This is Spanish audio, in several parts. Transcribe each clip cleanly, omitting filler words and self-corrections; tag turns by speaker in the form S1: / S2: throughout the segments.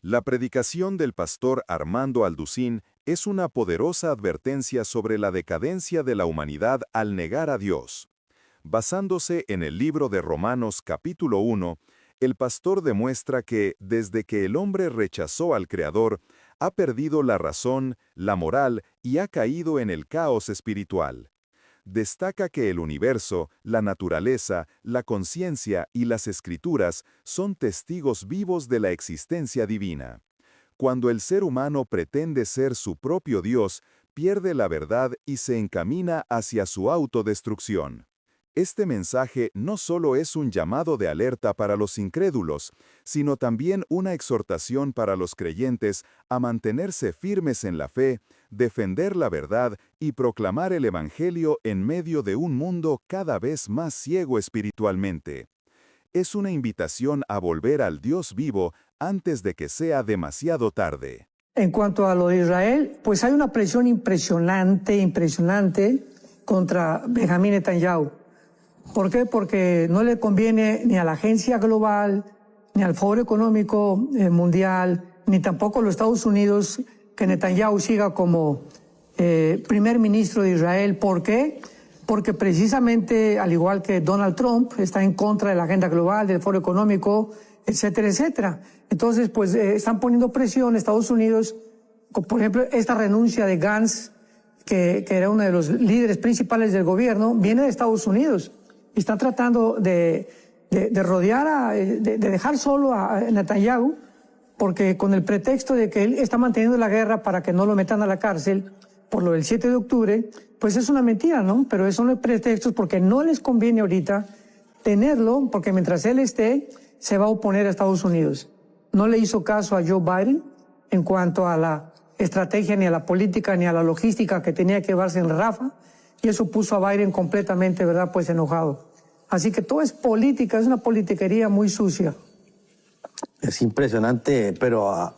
S1: La predicación del pastor Armando Alducín es una poderosa advertencia sobre la decadencia de la humanidad al negar a Dios. Basándose en el libro de Romanos capítulo 1, el pastor demuestra que, desde que el hombre rechazó al Creador, ha perdido la razón, la moral y ha caído en el caos espiritual. Destaca que el universo, la naturaleza, la conciencia y las escrituras son testigos vivos de la existencia divina. Cuando el ser humano pretende ser su propio Dios, pierde la verdad y se encamina hacia su autodestrucción. Este mensaje no solo es un llamado de alerta para los incrédulos, sino también una exhortación para los creyentes a mantenerse firmes en la fe, defender la verdad y proclamar el Evangelio en medio de un mundo cada vez más ciego espiritualmente. Es una invitación a volver al Dios vivo antes de que sea demasiado tarde.
S2: En cuanto a lo de Israel, pues hay una presión impresionante contra Benjamín Netanyahu. ¿Por qué? Porque no le conviene ni a la agencia global, ni al Foro Económico Mundial, ni tampoco a los Estados Unidos que Netanyahu siga como primer ministro de Israel. ¿Por qué? Porque precisamente, al igual que Donald Trump, está en contra de la agenda global, del Foro Económico, etcétera, etcétera. Entonces, pues están poniendo presión Estados Unidos, por ejemplo, esta renuncia de Gantz, que era uno de los líderes principales del gobierno, viene de Estados Unidos. Y está tratando de rodear, de dejar solo a Netanyahu, porque con el pretexto de que él está manteniendo la guerra para que no lo metan a la cárcel por lo del 7 de octubre, pues es una mentira, ¿no? Pero esos son pretextos porque no les conviene ahorita tenerlo, porque mientras él esté, se va a oponer a Estados Unidos. No le hizo caso a Joe Biden en cuanto a la estrategia, ni a la política, ni a la logística que tenía que llevarse en Rafah, y eso puso a Biden completamente, ¿verdad?, pues enojado. Así que todo es política, es una politiquería muy sucia.
S3: Es impresionante, pero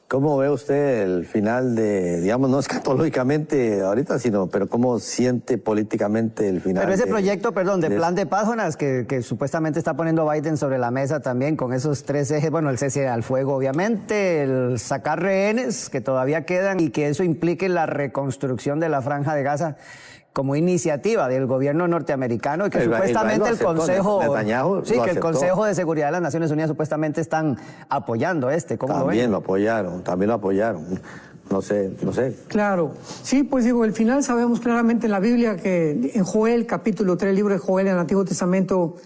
S3: ¿cómo ve usted el final de, digamos, no escatológicamente ahorita, pero cómo siente políticamente el final?
S4: Pero ese proyecto, de plan de paz, Jonas, que supuestamente está poniendo Biden sobre la mesa también con esos 3 ejes, bueno, el cese al fuego, obviamente, el sacar rehenes que todavía quedan y que eso implique la reconstrucción de la Franja de Gaza como iniciativa del gobierno norteamericano y que supuestamente el Consejo, que el Consejo de Seguridad de las Naciones Unidas supuestamente están apoyando ¿cómo lo ven?
S3: También lo apoyaron. No sé.
S2: Claro, sí, pues digo, el final sabemos claramente en la Biblia que en Joel, capítulo 3, el libro de Joel en el Antiguo Testamento,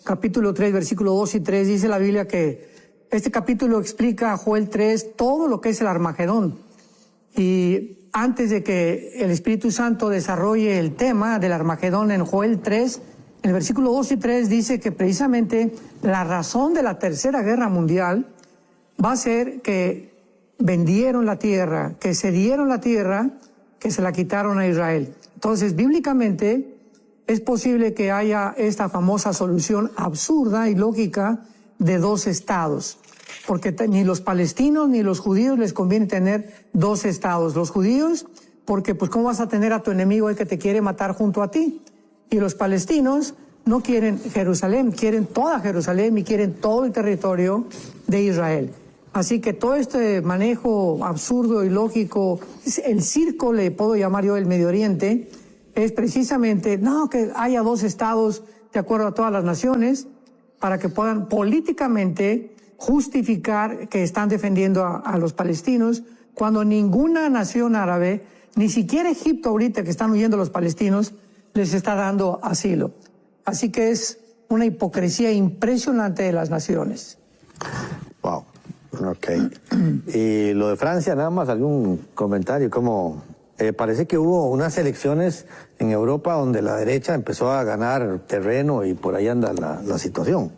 S2: capítulo 3, versículo 2 y 3, dice la Biblia que este capítulo explica a Joel 3 todo lo que es el Armagedón. Y antes de que el Espíritu Santo desarrolle el tema del Armagedón en Joel 3, en el versículo 2 y 3 dice que precisamente la razón de la Tercera Guerra Mundial va a ser que vendieron la tierra, que cedieron la tierra, que se la quitaron a Israel. Entonces, bíblicamente, es posible que haya esta famosa solución absurda y lógica de 2 estados. Porque ni los palestinos ni los judíos les conviene tener 2 estados. Los judíos, porque pues cómo vas a tener a tu enemigo que te quiere matar junto a ti. Y los palestinos no quieren Jerusalén, quieren toda Jerusalén y quieren todo el territorio de Israel. Así que todo este manejo absurdo y lógico, el circo le puedo llamar yo del Medio Oriente, es precisamente, que haya 2 estados de acuerdo a todas las naciones, para que puedan políticamente justificar que están defendiendo a los palestinos, cuando ninguna nación árabe, ni siquiera Egipto ahorita que están huyendo los palestinos, les está dando asilo. Así que es una hipocresía impresionante de las naciones.
S3: Wow, ok. Y lo de Francia, nada más algún comentario, como parece que hubo unas elecciones en Europa donde la derecha empezó a ganar terreno y por ahí anda la situación.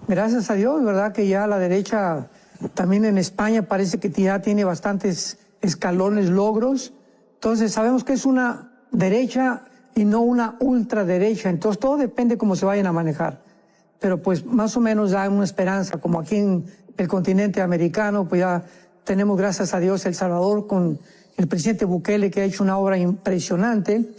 S2: Gracias a Dios, ¿verdad? Que ya la derecha, también en España, parece que ya tiene bastantes escalones, logros. Entonces sabemos que es una derecha y no una ultraderecha. Entonces todo depende cómo se vayan a manejar. Pero pues más o menos da una esperanza, como aquí en el continente americano, pues ya tenemos, gracias a Dios, El Salvador con el presidente Bukele, que ha hecho una obra impresionante.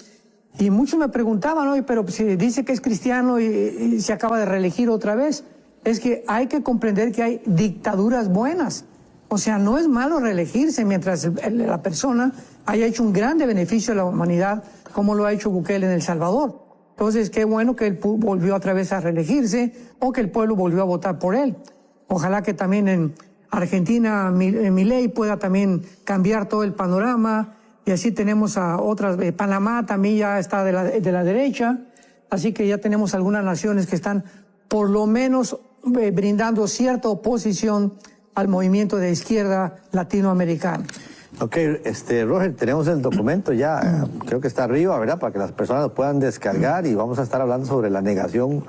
S2: Y muchos me preguntaban, oye, pero si dice que es cristiano y se acaba de reelegir otra vez. Es que hay que comprender que hay dictaduras buenas. O sea, no es malo reelegirse mientras la persona haya hecho un grande beneficio a la humanidad, como lo ha hecho Bukele en El Salvador. Entonces, qué bueno que él volvió otra vez a reelegirse o que el pueblo volvió a votar por él. Ojalá que también en Argentina Milei pueda también cambiar todo el panorama, y así tenemos a otras. Panamá también ya está de la derecha, así que ya tenemos algunas naciones que están por lo menos brindando cierta oposición al movimiento de izquierda latinoamericano.
S3: Ok, Roger, tenemos el documento ya, creo que está arriba, ¿verdad? Para que las personas lo puedan descargar, y vamos a estar hablando sobre la negación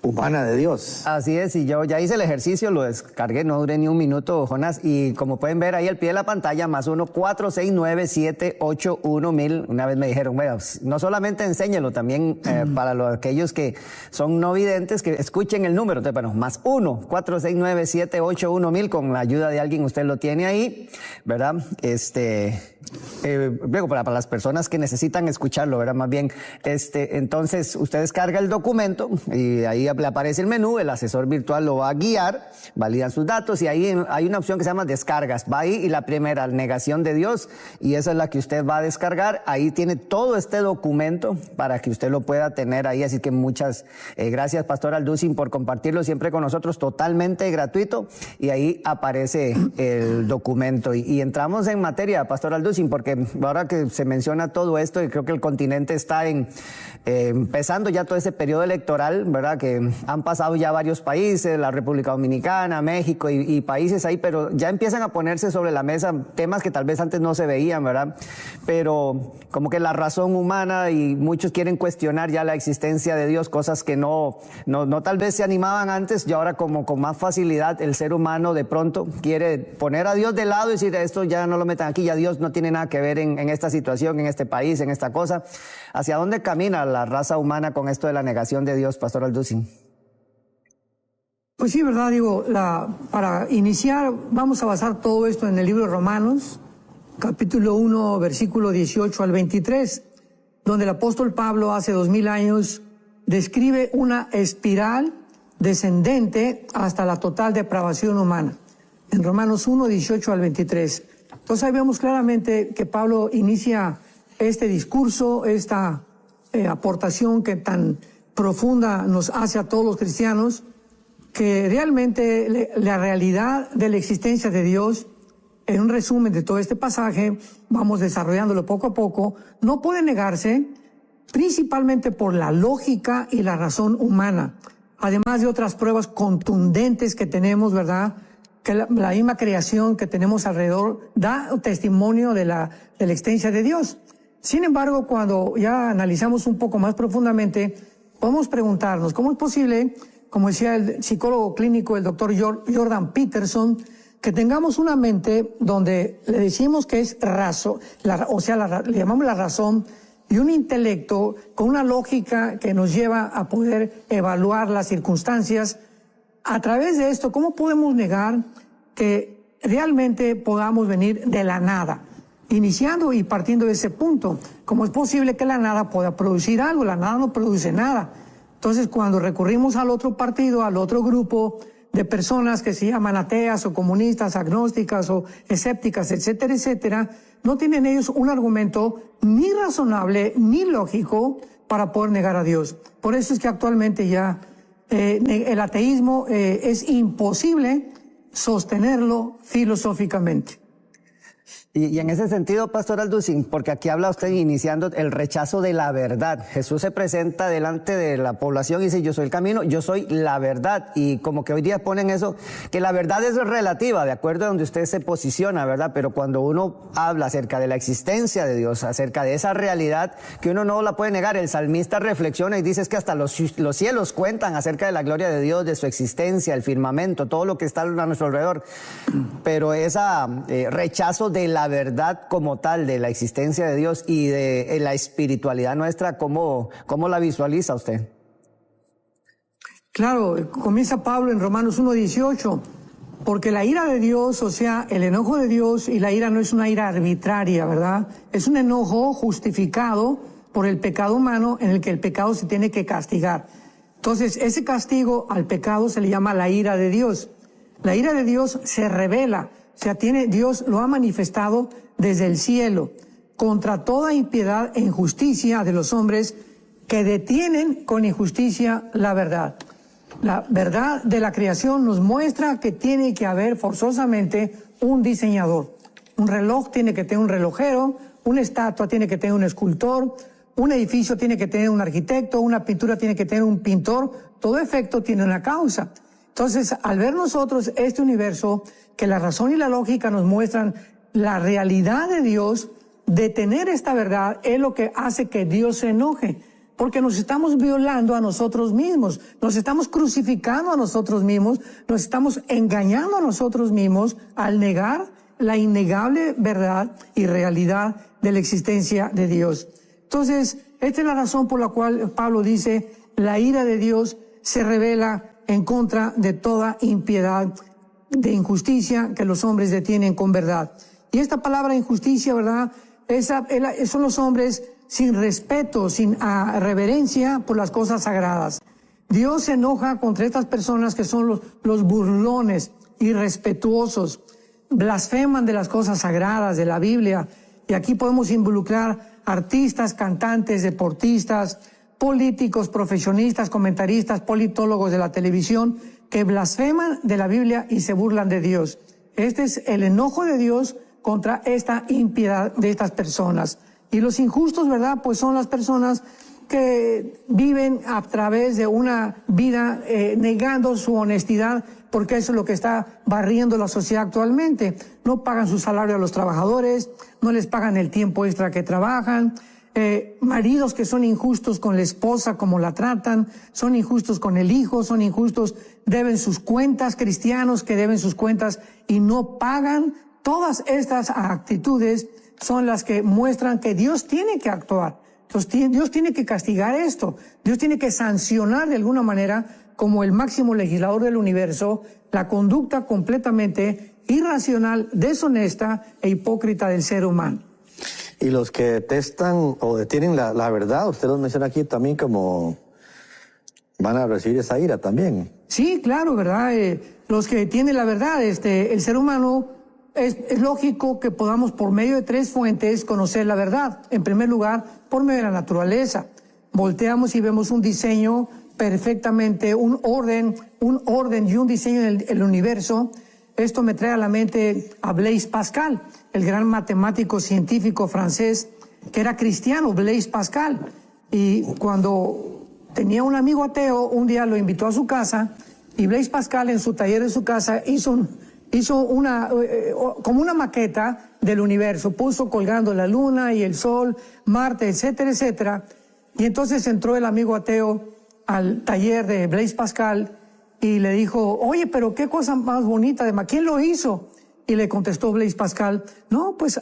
S3: humana de Dios.
S4: Así es, y yo ya hice el ejercicio, lo descargué, no duré ni un minuto, Jonás, y como pueden ver ahí al pie de la pantalla, +1 469-781-1000. Una vez me dijeron, bueno, no solamente enséñelo, también para aquellos que son no videntes, que escuchen el número. Entonces, bueno, +1 469-781-1000, con la ayuda de alguien usted lo tiene ahí, ¿verdad? Luego para las personas que necesitan escucharlo, ¿verdad? Más bien, entonces usted descarga el documento y ahí le aparece el menú, el asesor virtual lo va a guiar, validan sus datos, y ahí hay una opción que se llama descargas. Va ahí, y la primera, negación de Dios, y esa es la que usted va a descargar. Ahí tiene todo este documento para que usted lo pueda tener ahí. Así que muchas gracias, Pastor Alducin, por compartirlo siempre con nosotros, totalmente gratuito, y ahí aparece el documento. Y entramos en materia, Pastor Alducin, porque ahora que se menciona todo esto, y creo que el continente está empezando ya todo ese periodo electoral, ¿verdad? Que han pasado ya varios países, la República Dominicana, México y países ahí, pero ya empiezan a ponerse sobre la mesa temas que tal vez antes no se veían, ¿verdad? Pero como que la razón humana, y muchos quieren cuestionar ya la existencia de Dios, cosas que no tal vez se animaban antes, y ahora como con más facilidad el ser humano de pronto quiere poner a Dios de lado y decir, esto ya no lo metan aquí, ya Dios no tiene nada que ver en esta situación, en este país, en esta cosa. ¿Hacia dónde camina la raza humana con esto de la negación de Dios, Pastor Alducin?
S2: Pues sí, ¿verdad? Digo, para iniciar, vamos a basar todo esto en el libro de Romanos, capítulo 1, versículo 18 al 23, donde el apóstol Pablo hace 2000 años describe una espiral descendente hasta la total depravación humana. En Romanos 1, 18 al 23. Entonces ahí vemos claramente que Pablo inicia este discurso, esta aportación que tan profunda nos hace a todos los cristianos, que realmente la realidad de la existencia de Dios, en un resumen de todo este pasaje, vamos desarrollándolo poco a poco, no puede negarse, principalmente por la lógica y la razón humana, además de otras pruebas contundentes que tenemos, ¿verdad?, que la misma creación que tenemos alrededor da testimonio de la existencia de Dios. Sin embargo, cuando ya analizamos un poco más profundamente, podemos preguntarnos, ¿cómo es posible, como decía el psicólogo clínico, el doctor Jordan Peterson, que tengamos una mente donde le decimos que es razón, le llamamos la razón, y un intelecto con una lógica que nos lleva a poder evaluar las circunstancias? A través de esto, ¿cómo podemos negar que realmente podamos venir de la nada? Iniciando y partiendo de ese punto, ¿cómo es posible que la nada pueda producir algo? La nada no produce nada. Entonces, cuando recurrimos al otro partido, al otro grupo de personas que se llaman ateas o comunistas, agnósticas o escépticas, etcétera, etcétera, no tienen ellos un argumento ni razonable ni lógico para poder negar a Dios. Por eso es que actualmente ya el ateísmo es imposible sostenerlo filosóficamente.
S4: Y en ese sentido, Pastor Alducin, porque aquí habla usted iniciando el rechazo de la verdad. Jesús se presenta delante de la población y dice, yo soy el camino, yo soy la verdad. Y como que hoy día ponen eso, que la verdad es relativa, de acuerdo a donde usted se posiciona, ¿verdad? Pero cuando uno habla acerca de la existencia de Dios, acerca de esa realidad, que uno no la puede negar, el salmista reflexiona y dice, es que hasta los cielos cuentan acerca de la gloria de Dios, de su existencia, el firmamento, todo lo que está a nuestro alrededor. Pero ese rechazo de la verdad como tal, de la existencia de Dios y de la espiritualidad nuestra, ¿cómo la visualiza usted?
S2: Claro, comienza Pablo en Romanos 1:18, porque la ira de Dios, o sea, el enojo de Dios, y la ira no es una ira arbitraria, ¿verdad? Es un enojo justificado por el pecado humano, en el que el pecado se tiene que castigar. Entonces, ese castigo al pecado se le llama la ira de Dios. La ira de Dios se revela, sea, Dios lo ha manifestado desde el cielo contra toda impiedad e injusticia de los hombres que detienen con injusticia la verdad. La verdad de la creación nos muestra que tiene que haber forzosamente un diseñador. Un reloj tiene que tener un relojero, una estatua tiene que tener un escultor, un edificio tiene que tener un arquitecto, una pintura tiene que tener un pintor. Todo efecto tiene una causa. Entonces, al ver nosotros este universo, que la razón y la lógica nos muestran la realidad de Dios, detener esta verdad es lo que hace que Dios se enoje. Porque nos estamos violando a nosotros mismos, nos estamos crucificando a nosotros mismos, nos estamos engañando a nosotros mismos al negar la innegable verdad y realidad de la existencia de Dios. Entonces, esta es la razón por la cual Pablo dice, la ira de Dios se revela en contra de toda impiedad, de injusticia que los hombres detienen con verdad. Y esta palabra injusticia, ¿verdad? Son los hombres sin respeto, sin reverencia por las cosas sagradas. Dios se enoja contra estas personas que son los burlones, irrespetuosos, blasfeman de las cosas sagradas, de la Biblia. Y aquí podemos involucrar artistas, cantantes, deportistas, políticos, profesionistas, comentaristas, politólogos de la televisión, que blasfeman de la Biblia y se burlan de Dios. Este es el enojo de Dios contra esta impiedad de estas personas. Y los injustos, ¿verdad? Pues son las personas que viven a través de una vida negando su honestidad, porque eso es lo que está barriendo la sociedad actualmente. No pagan su salario a los trabajadores, no les pagan el tiempo extra que trabajan, maridos que son injustos con la esposa, como la tratan, son injustos con el hijo, son injustos, deben sus cuentas, cristianos que deben sus cuentas y no pagan. Todas estas actitudes son las que muestran que Dios tiene que actuar. Entonces, Dios tiene que castigar esto. Dios tiene que sancionar de alguna manera, como el máximo legislador del universo, la conducta completamente irracional, deshonesta e hipócrita del ser humano.
S3: Y los que detestan o detienen la verdad, usted los menciona aquí también como van a recibir esa ira también.
S2: Sí, claro, ¿verdad? Los que detienen la verdad, el ser humano... Es lógico que podamos por medio de tres fuentes conocer la verdad. En primer lugar, por medio de la naturaleza. Volteamos y vemos un diseño perfectamente, un orden y un diseño en el universo. Esto me trae a la mente a Blaise Pascal, el gran matemático científico francés, que era cristiano, Blaise Pascal. Y cuando tenía un amigo ateo, un día lo invitó a su casa, y Blaise Pascal en su taller de su casa hizo como una maqueta del universo, puso colgando la luna y el sol, Marte, etcétera, etcétera. Y entonces entró el amigo ateo al taller de Blaise Pascal y le dijo, oye, pero qué cosa más bonita, ¿quién lo hizo? Y le contestó Blaise Pascal, no, pues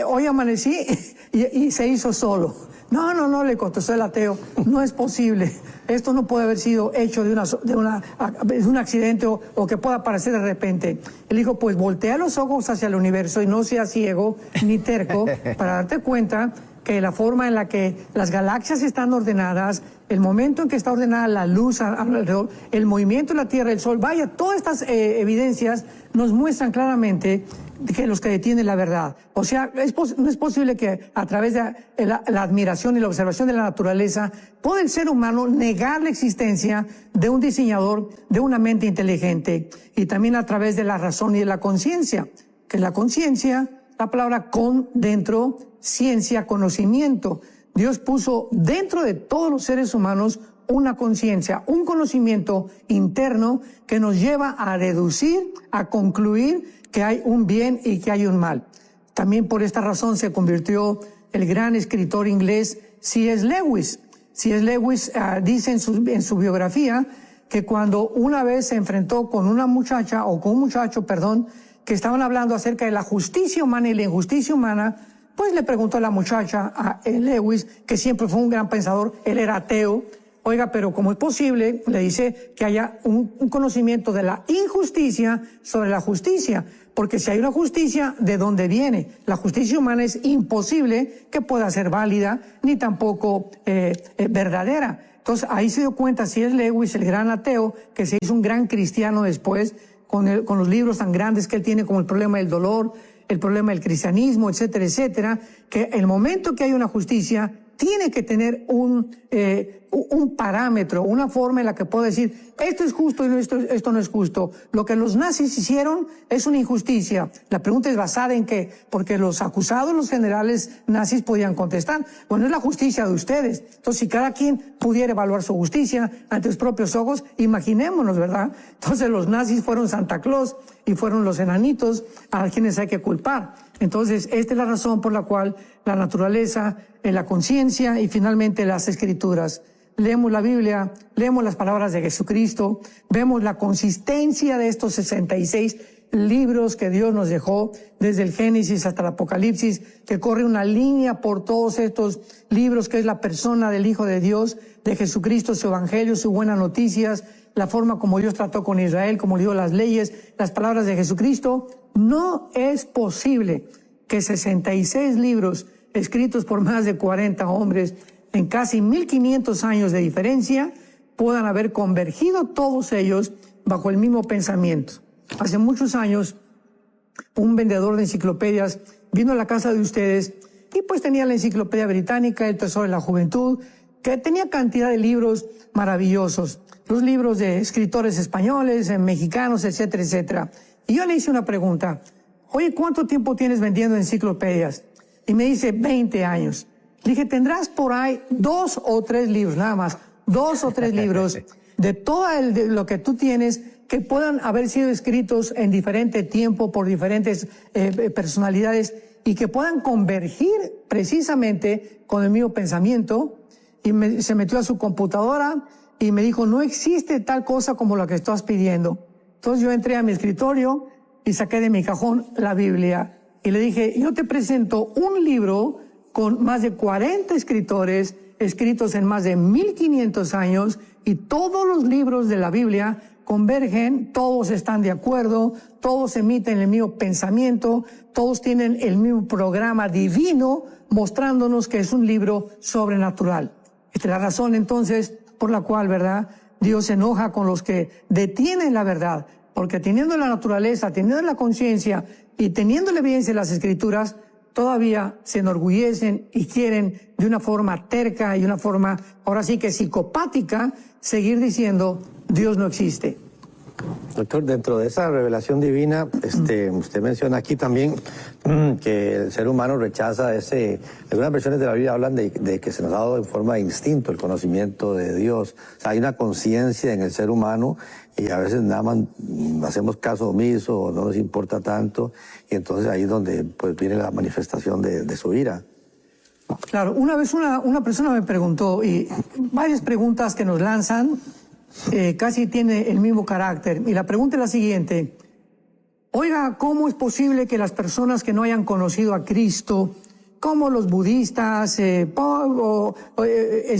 S2: hoy amanecí y se hizo solo. No, le contestó el ateo, no es posible. Esto no puede haber sido hecho de un accidente o que pueda aparecer de repente. Él dijo, pues voltea los ojos hacia el universo y no seas ciego ni terco para darte cuenta que la forma en la que las galaxias están ordenadas, el momento en que está ordenada la luz alrededor, el movimiento de la Tierra, el Sol, vaya, todas estas evidencias nos muestran claramente que los que detienen la verdad. O sea, no es posible que a través de la admiración y la observación de la naturaleza pueda el ser humano negar la existencia de un diseñador, de una mente inteligente, y también a través de la razón y de la conciencia, que la conciencia, la palabra con, dentro, ciencia, conocimiento. Dios puso dentro de todos los seres humanos una conciencia, un conocimiento interno que nos lleva a deducir, a concluir que hay un bien y que hay un mal. También por esta razón se convirtió el gran escritor inglés C.S. Lewis. C.S. Lewis dice en su biografía que cuando una vez se enfrentó con una muchacha, o con un muchacho, que estaban hablando acerca de la justicia humana y la injusticia humana, pues le preguntó a la muchacha, a Lewis, que siempre fue un gran pensador, él era ateo, oiga, pero ¿cómo es posible? Le dice que haya un conocimiento de la injusticia sobre la justicia, porque si hay una justicia, ¿de dónde viene? La justicia humana es imposible que pueda ser válida, ni tampoco verdadera. Entonces ahí se dio cuenta, si es Lewis, el gran ateo, que se hizo un gran cristiano después, con los libros tan grandes que él tiene, como el problema del dolor, el problema del cristianismo, etcétera, etcétera, que el momento que hay una justicia tiene que tener un parámetro, una forma en la que puedo decir, esto es justo y esto no es justo. Lo que los nazis hicieron es una injusticia. La pregunta es basada en qué, porque los acusados, los generales nazis podían contestar, bueno, es la justicia de ustedes. Entonces, si cada quien pudiera evaluar su justicia ante sus propios ojos, imaginémonos, ¿verdad? Entonces los nazis fueron Santa Claus y fueron los enanitos a quienes hay que culpar. Entonces, esta es la razón por la cual la naturaleza, la conciencia y finalmente las escrituras. Leemos la Biblia, leemos las palabras de Jesucristo, vemos la consistencia de estos 66 libros que Dios nos dejó, desde el Génesis hasta el Apocalipsis, que corre una línea por todos estos libros, que es la persona del Hijo de Dios, de Jesucristo, su Evangelio, sus buenas noticias, la forma como Dios trató con Israel, como dio las leyes, las palabras de Jesucristo. No es posible que 66 libros escritos por más de 40 hombres en casi 1500 años de diferencia puedan haber convergido todos ellos bajo el mismo pensamiento. Hace muchos años, un vendedor de enciclopedias vino a la casa de ustedes y pues tenía la enciclopedia británica, el Tesoro de la Juventud, que tenía cantidad de libros maravillosos, los libros de escritores españoles, mexicanos, etcétera, etcétera. Y yo le hice una pregunta, oye, ¿cuánto tiempo tienes vendiendo enciclopedias? Y me dice, 20 años. Le dije, tendrás por ahí 2 o 3 libros, nada más, 2 o 3 libros de todo de lo que tú tienes que puedan haber sido escritos en diferente tiempo por diferentes personalidades y que puedan convergir precisamente con el mismo pensamiento. Y se metió a su computadora y me dijo, no existe tal cosa como la que estás pidiendo. Entonces yo entré a mi escritorio y saqué de mi cajón la Biblia y le dije, yo te presento un libro con más de 40 escritores escritos en más de 1500 años y todos los libros de la Biblia convergen, todos están de acuerdo, todos emiten el mismo pensamiento, todos tienen el mismo programa divino mostrándonos que es un libro sobrenatural. Esta es la razón entonces por la cual, ¿verdad?, Dios se enoja con los que detienen la verdad, porque teniendo la naturaleza, teniendo la conciencia y teniendo la evidencia de las Escrituras, todavía se enorgullecen y quieren de una forma terca y una forma, ahora sí que psicopática, seguir diciendo Dios no existe.
S3: Doctor, dentro de esa revelación divina, usted menciona aquí también que el ser humano rechaza algunas versiones de la Biblia hablan de que se nos ha dado en forma de instinto el conocimiento de Dios. O sea, hay una conciencia en el ser humano y a veces nada más hacemos caso omiso o no nos importa tanto y entonces ahí es donde pues viene la manifestación de su ira.
S2: Claro, una vez una persona me preguntó, y varias preguntas que nos lanzan casi tiene el mismo carácter. Y la pregunta es la siguiente. Oiga, ¿cómo es posible que las personas que no hayan conocido a Cristo, como los budistas,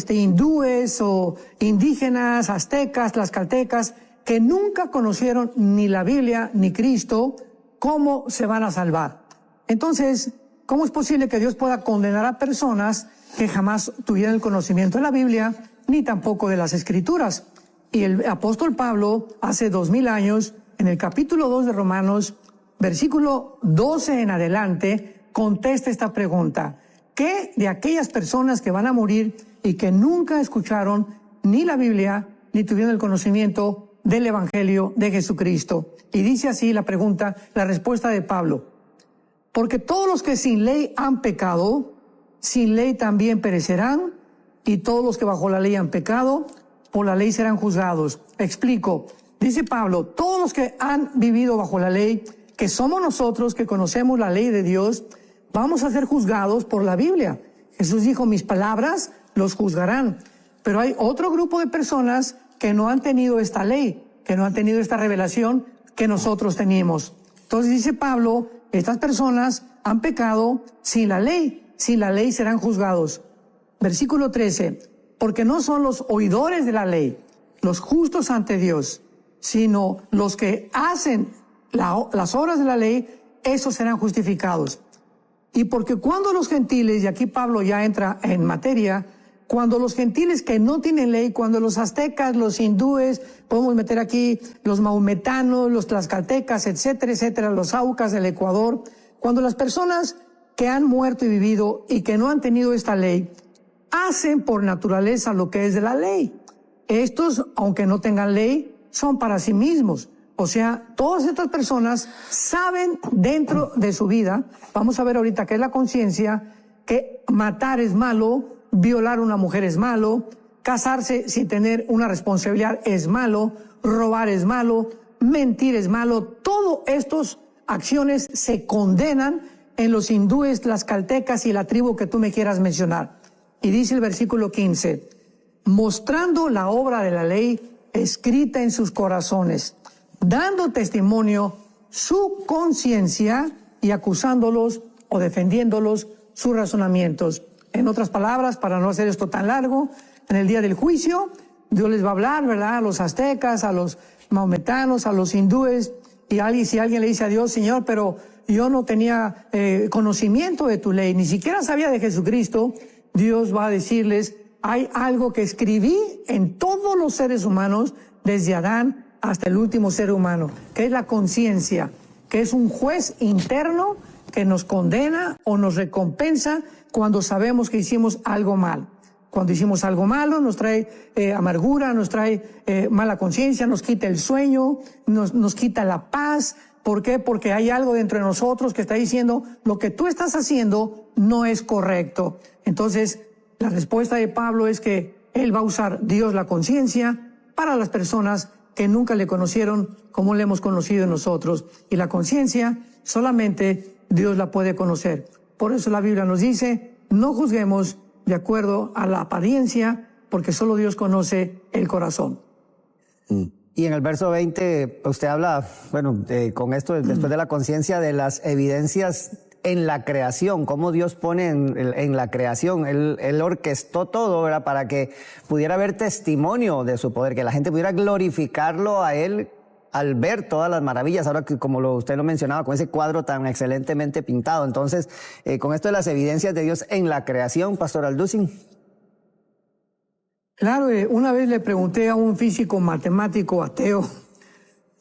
S2: hindúes o indígenas, aztecas, tlaxcaltecas, que nunca conocieron ni la Biblia ni Cristo, cómo se van a salvar? Entonces, ¿cómo es posible que Dios pueda condenar a personas que jamás tuvieran el conocimiento de la Biblia ni tampoco de las Escrituras? Y el apóstol Pablo, hace 2000 años, en el capítulo 2 de Romanos, versículo 12 en adelante, contesta esta pregunta. ¿Qué de aquellas personas que van a morir y que nunca escucharon ni la Biblia, ni tuvieron el conocimiento del Evangelio de Jesucristo? Y dice así la pregunta, la respuesta de Pablo. Porque todos los que sin ley han pecado, sin ley también perecerán, y todos los que bajo la ley han pecado, por la ley serán juzgados. Explico. Dice Pablo, todos los que han vivido bajo la ley, que somos nosotros que conocemos la ley de Dios, vamos a ser juzgados por la Biblia. Jesús dijo, mis palabras los juzgarán. Pero hay otro grupo de personas que no han tenido esta ley, que no han tenido esta revelación que nosotros tenemos. Entonces dice Pablo, estas personas han pecado sin la ley serán juzgados. Versículo 13. Porque no son los oidores de la ley, los justos ante Dios, sino los que hacen las obras de la ley, esos serán justificados. Y porque cuando los gentiles, y aquí Pablo ya entra en materia, Cuando los gentiles que no tienen ley, cuando los aztecas, los hindúes, podemos meter aquí los mahometanos, los tlaxcaltecas, etcétera, etcétera, los aucas del Ecuador, cuando las personas que han muerto y vivido y que no han tenido esta ley, hacen por naturaleza lo que es de la ley. Estos, aunque no tengan ley, son para sí mismos. O sea, todas estas personas saben dentro de su vida, vamos a ver ahorita qué es la conciencia, que matar es malo, violar a una mujer es malo, casarse sin tener una responsabilidad es malo, robar es malo, mentir es malo. Todas estas acciones se condenan en los hindúes, tlaxcaltecas y la tribu que tú me quieras mencionar. Y dice el versículo 15, mostrando la obra de la ley escrita en sus corazones, dando testimonio su conciencia y acusándolos o defendiéndolos sus razonamientos. En otras palabras, para no hacer esto tan largo, en el día del juicio, Dios les va a hablar, ¿verdad? A los aztecas, a los mahometanos, a los hindúes, y si alguien le dice a Dios, Señor, pero yo no tenía conocimiento de tu ley, ni siquiera sabía de Jesucristo, Dios va a decirles, hay algo que escribí en todos los seres humanos, desde Adán hasta el último ser humano, que es la conciencia, que es un juez interno que nos condena o nos recompensa cuando sabemos que hicimos algo mal. Cuando hicimos algo malo nos trae amargura, nos trae mala conciencia, nos quita el sueño, nos quita la paz. ¿Por qué? Porque hay algo dentro de nosotros que está diciendo lo que tú estás haciendo no es correcto. Entonces, la respuesta de Pablo es que él va a usar Dios la conciencia para las personas que nunca le conocieron como le hemos conocido nosotros. Y la conciencia solamente Dios la puede conocer. Por eso la Biblia nos dice, no juzguemos de acuerdo a la apariencia, porque solo Dios conoce el corazón.
S4: Y en el verso 20 usted habla, bueno, con esto, después de la conciencia, de las evidencias en la creación, cómo Dios pone en la creación. Él orquestó todo, ¿verdad?, para que pudiera haber testimonio de su poder, que la gente pudiera glorificarlo a Él al ver todas las maravillas, ahora que como usted lo mencionaba, con ese cuadro tan excelentemente pintado. Entonces, con esto de las evidencias de Dios en la creación, Pastor Alducin.
S2: Claro, una vez le pregunté a un físico matemático ateo,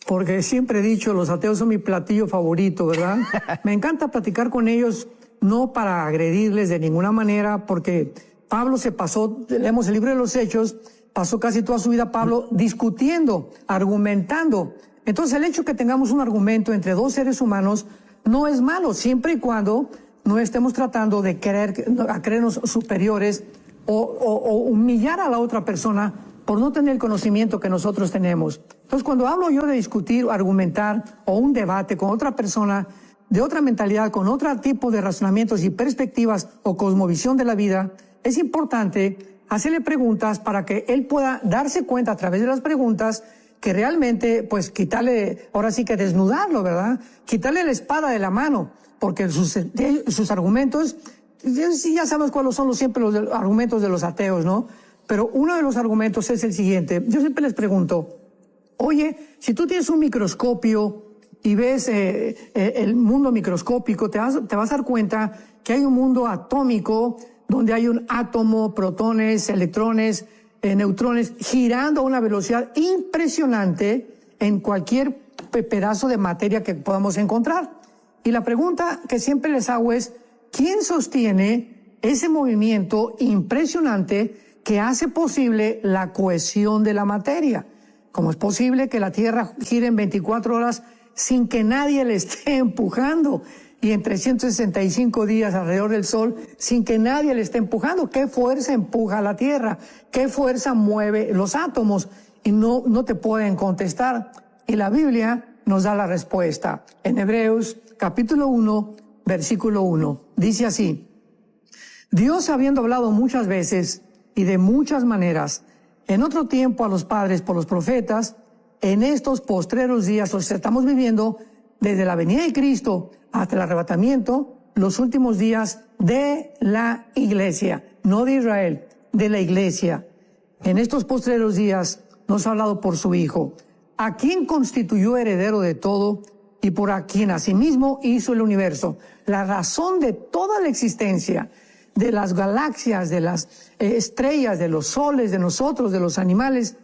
S2: porque siempre he dicho, los ateos son mi platillo favorito, ¿verdad? Me encanta platicar con ellos, no para agredirles de ninguna manera, porque Pablo se pasó, leemos el libro de los Hechos, pasó casi toda su vida Pablo discutiendo, argumentando. Entonces el hecho que tengamos un argumento entre dos seres humanos no es malo, siempre y cuando no estemos tratando de creernos superiores o humillar a la otra persona por no tener el conocimiento que nosotros tenemos. Entonces cuando hablo yo de discutir, argumentar o un debate con otra persona de otra mentalidad, con otro tipo de razonamientos y perspectivas o cosmovisión de la vida, es importante hacerle preguntas para que él pueda darse cuenta a través de las preguntas que realmente, pues, quitarle, ahora sí que desnudarlo, ¿verdad? Quitarle la espada de la mano, porque sus argumentos, ya sabemos cuáles son siempre los argumentos de los ateos, ¿no? Pero uno de los argumentos es el siguiente. Yo siempre les pregunto, oye, si tú tienes un microscopio y ves el mundo microscópico, te vas a dar cuenta que hay un mundo atómico donde hay un átomo, protones, electrones, neutrones, girando a una velocidad impresionante en cualquier pedazo de materia que podamos encontrar. Y la pregunta que siempre les hago es, ¿quién sostiene ese movimiento impresionante que hace posible la cohesión de la materia? ¿Cómo es posible que la Tierra gire en 24 horas sin que nadie le esté empujando? Y en 365 días alrededor del Sol, sin que nadie le esté empujando. ¿Qué fuerza empuja a la Tierra? ¿Qué fuerza mueve los átomos? Y no te pueden contestar. Y la Biblia nos da la respuesta. En Hebreos, capítulo 1, versículo 1, dice así: Dios, habiendo hablado muchas veces y de muchas maneras, en otro tiempo a los padres por los profetas, en estos postreros días, los que estamos viviendo, desde la venida de Cristo hasta el arrebatamiento, los últimos días de la iglesia, no de Israel, de la iglesia. En estos postreros días nos ha hablado por su Hijo, a quien constituyó heredero de todo y por a quien asimismo hizo el universo. La razón de toda la existencia, de las galaxias, de las estrellas, de los soles, de nosotros, de los animales,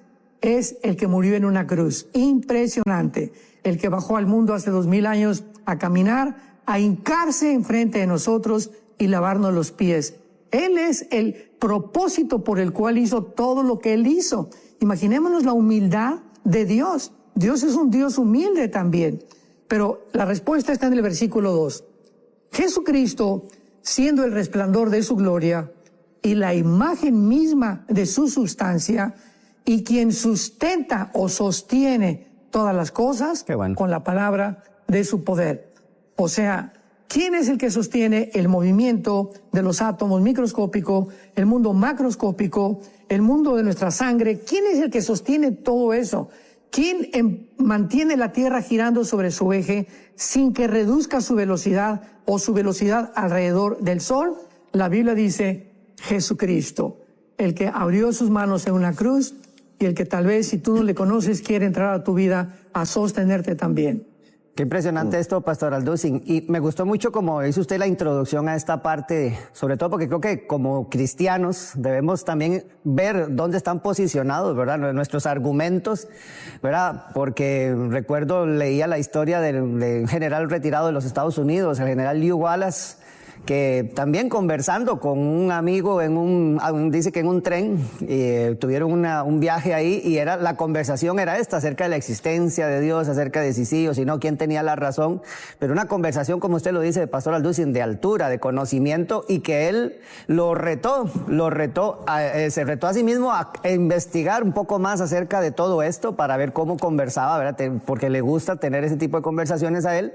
S2: es el que murió en una cruz. Impresionante. El que bajó al mundo hace 2000 años a caminar, a hincarse enfrente de nosotros y lavarnos los pies. Él es el propósito por el cual hizo todo lo que Él hizo. Imaginémonos la humildad de Dios. Dios es un Dios humilde también. Pero la respuesta está en el versículo 2. Jesucristo, siendo el resplandor de su gloria y la imagen misma de su sustancia, y quien sustenta o sostiene todas las cosas con la palabra de su poder. O sea, ¿quién es el que sostiene el movimiento de los átomos microscópico, el mundo macroscópico, el mundo de nuestra sangre? ¿Quién es el que sostiene todo eso? ¿Quién mantiene la Tierra girando sobre su eje sin que reduzca su velocidad o su velocidad alrededor del Sol? La Biblia dice Jesucristo, el que abrió sus manos en una cruz y el que tal vez, si tú no le conoces, quiere entrar a tu vida a sostenerte también.
S4: Qué impresionante esto, Pastor Alducin. Y me gustó mucho como hizo usted la introducción a esta parte, sobre todo porque creo que como cristianos debemos también ver dónde están posicionados, ¿verdad? Nuestros argumentos, ¿verdad? Porque recuerdo, leía la historia del general retirado de los Estados Unidos, el general Lew Wallace, que también conversando con un amigo dice que en un tren, tuvieron un viaje ahí y la conversación era esta, acerca de la existencia de Dios, acerca de si sí o si no, quién tenía la razón, pero una conversación, como usted lo dice, de Pastor Alducin, de altura, de conocimiento, y que él se retó a sí mismo a investigar un poco más acerca de todo esto para ver cómo conversaba, ¿verdad? Porque le gusta tener ese tipo de conversaciones a él.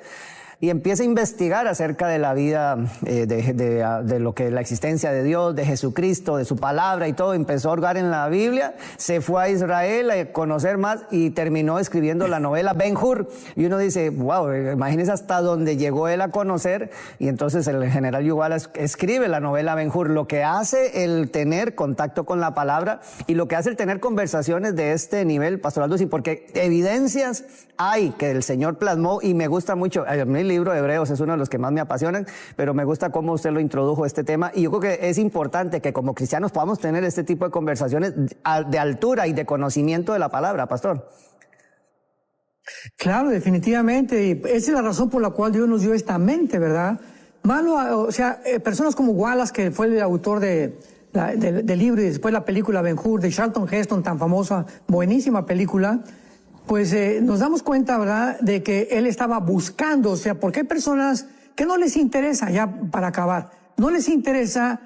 S4: Y empieza a investigar acerca de la vida, de lo que la existencia de Dios, de Jesucristo, de su palabra y todo. Empezó a hurgar en la Biblia, se fue a Israel a conocer más y terminó escribiendo la novela Ben-Hur. Y uno dice, wow, imagínese hasta dónde llegó él a conocer. Y entonces el general Wallace escribe la novela Ben-Hur. Lo que hace el tener contacto con la palabra y lo que hace el tener conversaciones de este nivel, Pastor Alducin, porque evidencias hay que el Señor plasmó, y me gusta mucho. A mí el libro de Hebreos es uno de los que más me apasionan, pero me gusta cómo usted lo introdujo este tema, y yo creo que es importante que como cristianos podamos tener este tipo de conversaciones de altura y de conocimiento de la palabra, Pastor.
S2: Claro, definitivamente, y esa es la razón por la cual Dios nos dio esta mente, ¿verdad? Personas como Wallace, que fue el autor del libro y después la película Ben-Hur de Charlton Heston, tan famosa, buenísima película. Pues nos damos cuenta, ¿verdad?, de que él estaba buscando, o sea, porque hay personas que no les interesa, ya para acabar, no les interesa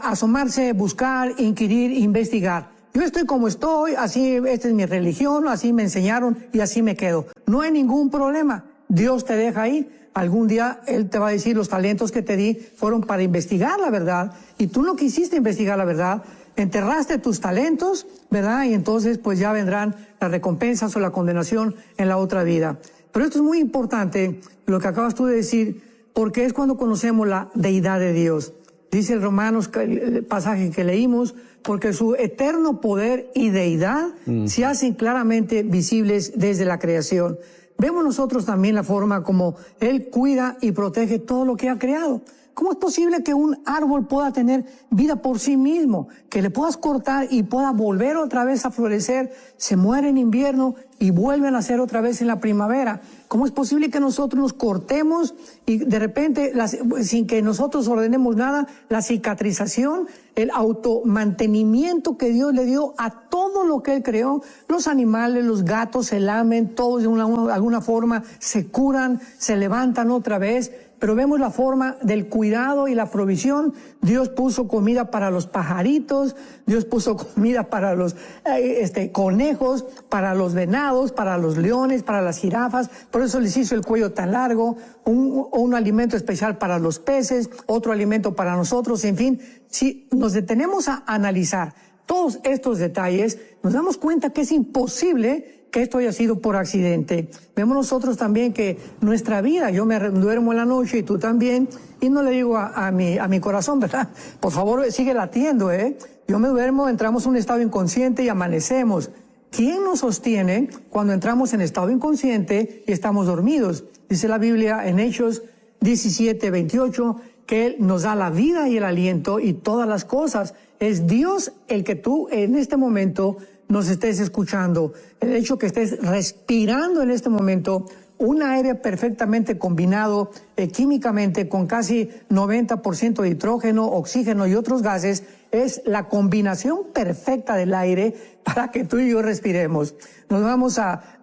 S2: asomarse, buscar, inquirir, investigar. Yo estoy como estoy, así, esta es mi religión, así me enseñaron y así me quedo. No hay ningún problema. Dios te deja ahí. Algún día Él te va a decir, los talentos que te di fueron para investigar la verdad, y tú no quisiste investigar la verdad, enterraste tus talentos, ¿verdad? Y entonces pues ya vendrán las recompensas o la condenación en la otra vida. Pero esto es muy importante, lo que acabas tú de decir, porque es cuando conocemos la deidad de Dios. Dice el Romanos, el pasaje que leímos, porque su eterno poder y deidad se hacen claramente visibles desde la creación. Vemos nosotros también la forma como Él cuida y protege todo lo que ha creado. ¿Cómo es posible que un árbol pueda tener vida por sí mismo? Que le puedas cortar y pueda volver otra vez a florecer, se muere en invierno y vuelve a nacer otra vez en la primavera. ¿Cómo es posible que nosotros nos cortemos y de repente, sin que nosotros ordenemos nada, la cicatrización, el automantenimiento que Dios le dio a todo lo que Él creó? Los animales, los gatos se lamen, todos de alguna forma se curan, se levantan otra vez. Pero vemos la forma del cuidado y la provisión. Dios puso comida para los pajaritos, Dios puso comida para los conejos, para los venados, para los leones, para las jirafas. Por eso les hizo el cuello tan largo, un alimento especial para los peces, otro alimento para nosotros. En fin, si nos detenemos a analizar todos estos detalles, nos damos cuenta que es imposible que esto haya sido por accidente. Vemos nosotros también que nuestra vida, yo me duermo en la noche y tú también, y no le digo a mi corazón, ¿verdad? Por favor, sigue latiendo, ¿eh? Yo me duermo, entramos en un estado inconsciente y amanecemos. ¿Quién nos sostiene cuando entramos en estado inconsciente y estamos dormidos? Dice la Biblia en Hechos 17:28, que Él nos da la vida y el aliento y todas las cosas. Es Dios el que tú en este momento nos estés escuchando. El hecho que estés respirando en este momento un aire perfectamente combinado químicamente con casi 90% de hidrógeno, oxígeno y otros gases, es la combinación perfecta del aire para que tú y yo respiremos.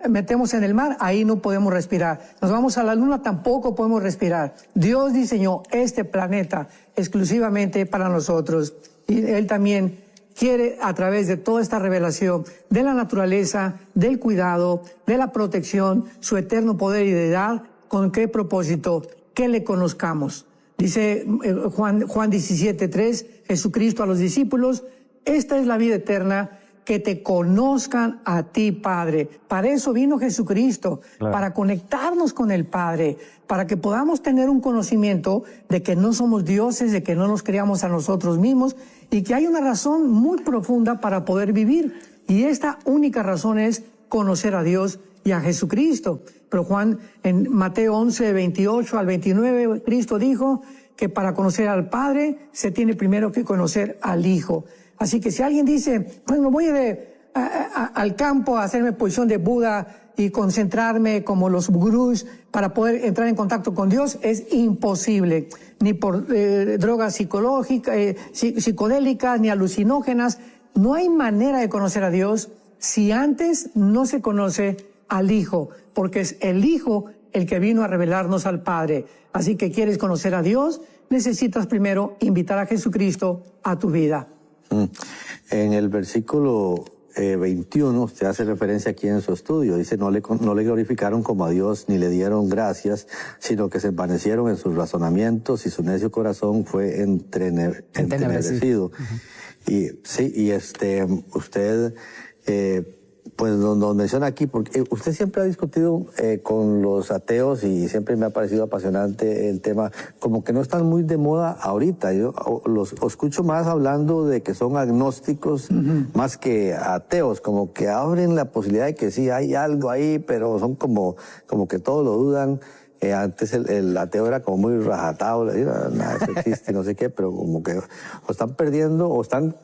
S2: Metemos en el mar, ahí no podemos respirar. Nos vamos a la luna, tampoco podemos respirar. Dios diseñó este planeta exclusivamente para nosotros. Y Él también quiere, a través de toda esta revelación de la naturaleza, del cuidado, de la protección, su eterno poder y deidad. ¿Con qué propósito? Que le conozcamos. Dice Juan 17:3, Jesucristo a los discípulos: esta es la vida eterna, que te conozcan a ti, Padre. Para eso vino Jesucristo, claro, para conectarnos con el Padre, para que podamos tener un conocimiento de que no somos dioses, de que no nos creamos a nosotros mismos y que hay una razón muy profunda para poder vivir. Y esta única razón es conocer a Dios y a Jesucristo. Pero Juan, en Mateo 11:28 al 29, Cristo dijo que para conocer al Padre se tiene primero que conocer al Hijo. Así que si alguien dice, bueno, voy al campo a hacerme posición de Buda y concentrarme como los gurús para poder entrar en contacto con Dios, es imposible. Ni por drogas psicológicas, psicodélicas, ni alucinógenas. No hay manera de conocer a Dios si antes no se conoce al Hijo, porque es el Hijo el que vino a revelarnos al Padre. Así que quieres conocer a Dios, necesitas primero invitar a Jesucristo a tu vida.
S3: En el versículo 21, usted hace referencia aquí en su estudio, dice, no le glorificaron como a Dios, ni le dieron gracias, sino que se envanecieron en sus razonamientos y su necio corazón fue entenebrecido. Y sí, usted pues nos menciona aquí, porque usted siempre ha discutido con los ateos y siempre me ha parecido apasionante el tema, como que no están muy de moda ahorita. Yo los escucho más hablando de que son agnósticos más que ateos, como que abren la posibilidad de que sí hay algo ahí, pero son como que todos lo dudan. Antes el ateo era como muy rajatado, nada, eso existe, no sé qué, pero como que o están perdiendo o están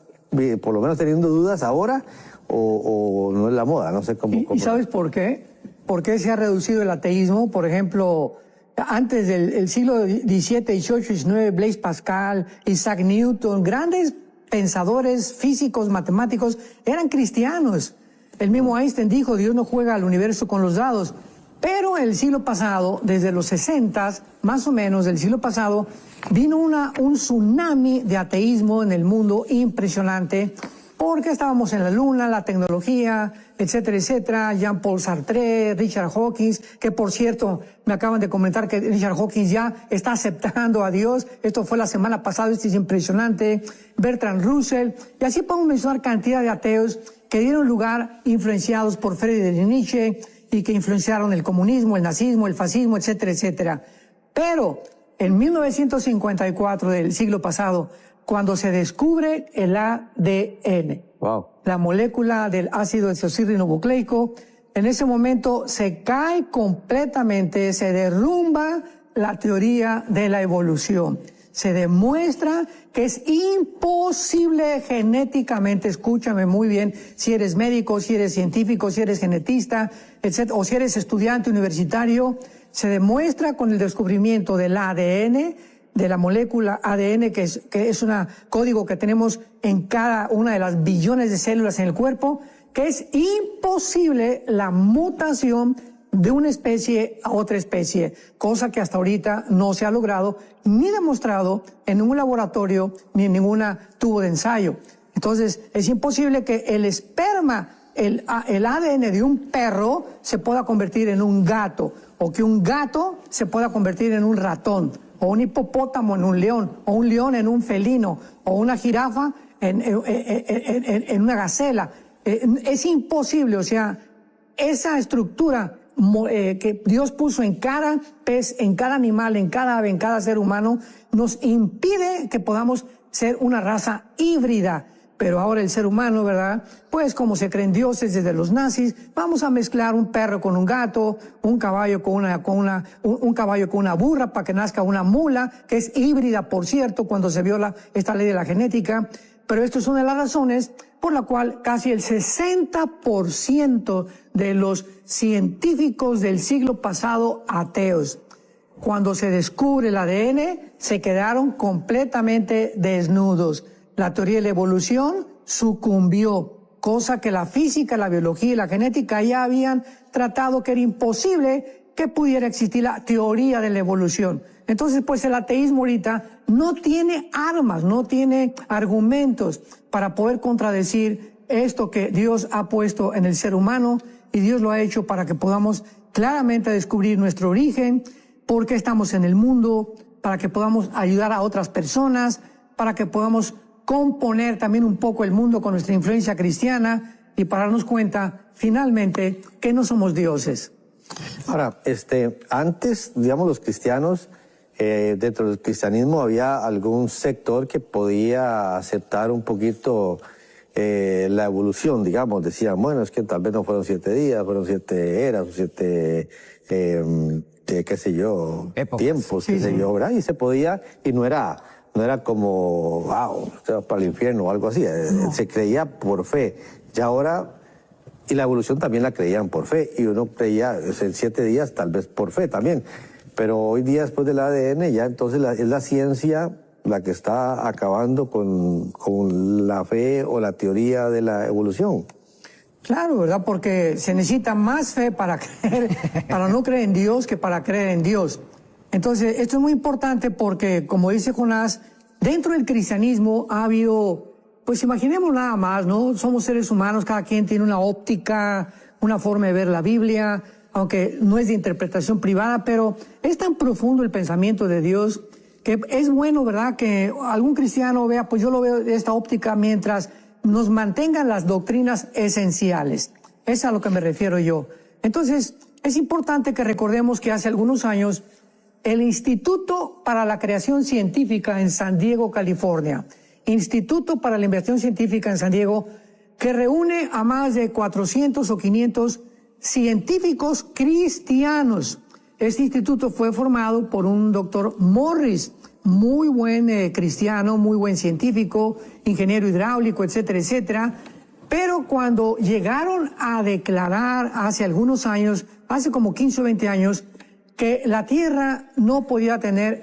S3: por lo menos teniendo dudas ahora, o no es la moda, no sé cómo.
S2: ¿Y sabes por qué? ¿Por qué se ha reducido el ateísmo? Por ejemplo, antes del siglo XVII, XVIII, XIX, Blaise Pascal, Isaac Newton, grandes pensadores físicos, matemáticos, eran cristianos. El mismo Einstein dijo, Dios no juega al universo con los dados. Pero el siglo pasado, desde los 60, más o menos del siglo pasado, vino un tsunami de ateísmo en el mundo impresionante, porque estábamos en la luna, la tecnología, etcétera, etcétera. Jean-Paul Sartre, Richard Dawkins, que por cierto, me acaban de comentar que Richard Dawkins ya está aceptando a Dios. Esto fue la semana pasada, esto es impresionante. Bertrand Russell, y así podemos mencionar cantidad de ateos que dieron lugar, influenciados por Friedrich Nietzsche, y que influenciaron el comunismo, el nazismo, el fascismo, etcétera, etcétera. Pero en 1954 del siglo pasado, cuando se descubre el ADN, la molécula del ácido desoxirribonucleico, en ese momento se cae completamente, se derrumba la teoría de la evolución. Se demuestra que es imposible genéticamente, escúchame muy bien, si eres médico, si eres científico, si eres genetista, etc., o si eres estudiante universitario, se demuestra con el descubrimiento del ADN, de la molécula ADN, que es un código que tenemos en cada una de las billones de células en el cuerpo, que es imposible la mutación de una especie a otra especie, cosa que hasta ahorita no se ha logrado ni demostrado en ningún laboratorio ni en ningún tubo de ensayo. Entonces, es imposible que el esperma, el ADN de un perro se pueda convertir en un gato, o que un gato se pueda convertir en un ratón, o un hipopótamo en un león, o un león en un felino, o una jirafa en una gacela. Es imposible, o sea, esa estructura que Dios puso en cada pez, en cada animal, en cada ave, en cada ser humano, nos impide que podamos ser una raza híbrida. Pero ahora el ser humano, ¿verdad? Pues como se creen dioses desde los nazis, vamos a mezclar un perro con un gato, un caballo con una burra para que nazca una mula, que es híbrida, por cierto, cuando se viola esta ley de la genética. Pero esto es una de las razones por la cual casi el 60% de los científicos del siglo pasado ateos, cuando se descubre el ADN, se quedaron completamente desnudos. La teoría de la evolución sucumbió, cosa que la física, la biología y la genética ya habían tratado que era imposible que pudiera existir la teoría de la evolución. Entonces, pues el ateísmo ahorita no tiene armas, no tiene argumentos para poder contradecir esto que Dios ha puesto en el ser humano, y Dios lo ha hecho para que podamos claramente descubrir nuestro origen, por qué estamos en el mundo, para que podamos ayudar a otras personas, para que podamos componer también un poco el mundo con nuestra influencia cristiana y para darnos cuenta finalmente que no somos dioses.
S3: Ahora, antes, digamos, los cristianos, dentro del cristianismo había algún sector que podía aceptar un poquito la evolución, digamos. Decían, bueno, es que tal vez no fueron 7 días, fueron 7 eras, 7, qué sé yo, épocas, tiempos, qué sé yo, ¿verdad? Y se podía, y no era como, wow, usted va para el infierno o algo así. No. Se creía por fe. Y ahora, y la evolución también la creían por fe. Y uno creía, en 7 días, tal vez por fe también. Pero hoy día, después del ADN, ya entonces es la ciencia la que está acabando con la fe o la teoría de la evolución.
S2: Claro, ¿verdad? Porque se necesita más fe para no creer en Dios que para creer en Dios. Entonces, esto es muy importante porque, como dice Jonás, dentro del cristianismo ha habido, pues imaginemos nada más, ¿no? Somos seres humanos, cada quien tiene una óptica, una forma de ver la Biblia, aunque no es de interpretación privada, pero es tan profundo el pensamiento de Dios que es bueno, ¿verdad?, que algún cristiano vea, pues yo lo veo de esta óptica mientras nos mantengan las doctrinas esenciales. Es a lo que me refiero yo. Entonces, es importante que recordemos que hace algunos años el Instituto para la Creación Científica en San Diego, California, Instituto para la Investigación Científica en San Diego, que reúne a más de 400 o 500 científicos cristianos. Este instituto fue formado por un doctor Morris, muy buen cristiano, muy buen científico, ingeniero hidráulico, etcétera, etcétera. Pero cuando llegaron a declarar hace algunos años, hace como 15 o 20 años, que la Tierra no podía tener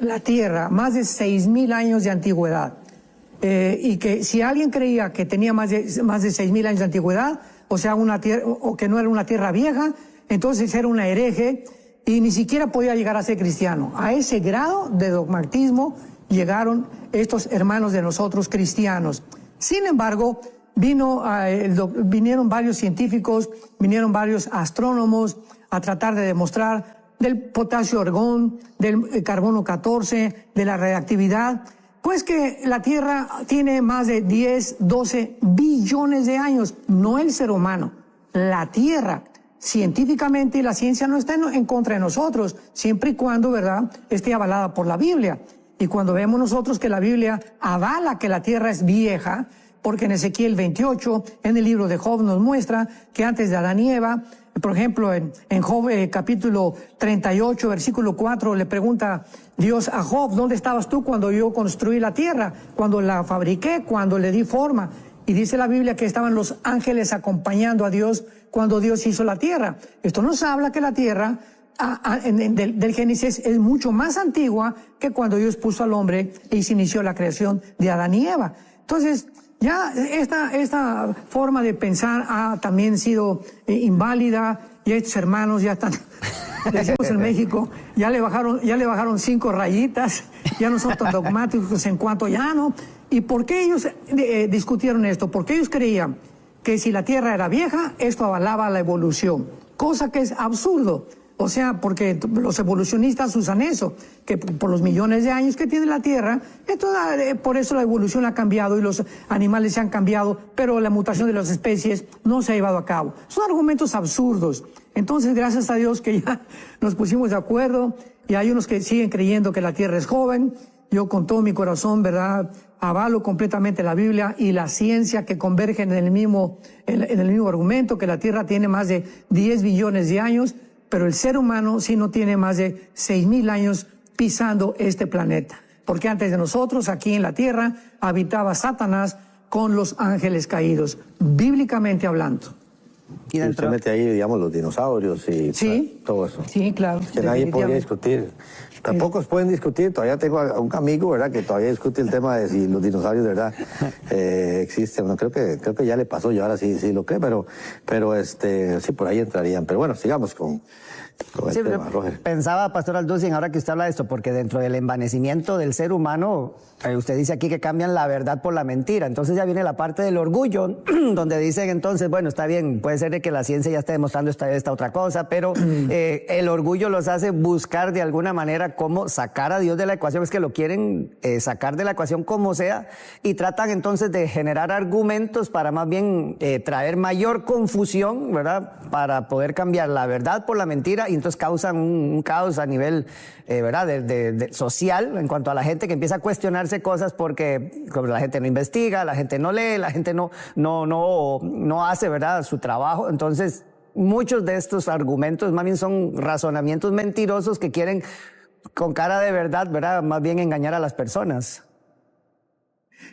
S2: más de 6,000 años de antigüedad. Y que si alguien creía que tenía más de 6,000 años de antigüedad, o sea, o que no era una tierra vieja, entonces era una hereje y ni siquiera podía llegar a ser cristiano. A ese grado de dogmatismo llegaron estos hermanos de nosotros cristianos. Sin embargo, vinieron varios científicos, vinieron varios astrónomos a tratar de demostrar del potasio argón, del carbono 14, de la radiactividad, pues que la Tierra tiene más de 10, 12 billones de años, no el ser humano, la Tierra. Científicamente la ciencia no está en contra de nosotros, siempre y cuando, ¿verdad?, esté avalada por la Biblia. Y cuando vemos nosotros que la Biblia avala que la Tierra es vieja, porque en Ezequiel 28, en el libro de Job nos muestra que antes de Adán y Eva, por ejemplo, en Job capítulo 38, versículo 4, le pregunta Dios a Job, ¿dónde estabas tú cuando yo construí la tierra? Cuando la fabriqué, cuando le di forma. Y dice la Biblia que estaban los ángeles acompañando a Dios cuando Dios hizo la tierra. Esto nos habla que la tierra del Génesis es mucho más antigua que cuando Dios puso al hombre y se inició la creación de Adán y Eva. Entonces, ya esta forma de pensar ha también sido inválida, y estos hermanos ya están, decimos en México, ya le bajaron 5 rayitas, ya no son tan dogmáticos en cuanto ya no. ¿Y por qué ellos discutieron esto? Porque ellos creían que si la Tierra era vieja, esto avalaba la evolución, cosa que es absurdo. O sea, porque los evolucionistas usan eso, que por los millones de años que tiene la Tierra, por eso la evolución ha cambiado y los animales se han cambiado, pero la mutación de las especies no se ha llevado a cabo. Son argumentos absurdos. Entonces, gracias a Dios que ya nos pusimos de acuerdo, y hay unos que siguen creyendo que la Tierra es joven, Yo con todo mi corazón, ¿verdad?, avalo completamente la Biblia y la ciencia que convergen en el mismo argumento, que la Tierra tiene más de 10 billones de años, pero el ser humano sí no tiene más de 6,000 años pisando este planeta. Porque antes de nosotros, aquí en la Tierra, habitaba Satanás con los ángeles caídos, bíblicamente hablando.
S3: Y usted mete ahí, digamos, los dinosaurios y
S2: sí,
S3: todo eso.
S2: Sí, claro.
S3: Que nadie podría discutir. Tampoco pueden discutir. Todavía tengo a un amigo, ¿verdad?, que todavía discute el tema de si los dinosaurios de verdad existen. Bueno, creo que ya le pasó, yo ahora sí lo creo, pero sí, por ahí entrarían. Pero bueno, sigamos con el tema, Roger.
S4: Pensaba, Pastor Alducin, ahora que usted habla de esto, porque dentro del envanecimiento del ser humano, usted dice aquí que cambian la verdad por la mentira. Entonces ya viene la parte del orgullo, donde dicen entonces, bueno, está bien, puede ser de que la ciencia ya esté demostrando esta otra cosa, pero el orgullo los hace buscar de alguna manera cómo sacar a Dios de la ecuación. Es que lo quieren sacar de la ecuación como sea, y tratan entonces de generar argumentos para más bien traer mayor confusión, ¿verdad?, para poder cambiar la verdad por la mentira, y entonces causan un caos a nivel ¿verdad?, de social, en cuanto a la gente que empieza a cuestionarse cosas porque la gente no investiga, la gente no lee, la gente no hace, ¿verdad?, su trabajo. Entonces muchos de estos argumentos más bien son razonamientos mentirosos que quieren con cara de verdad, ¿verdad?, más bien engañar a las personas.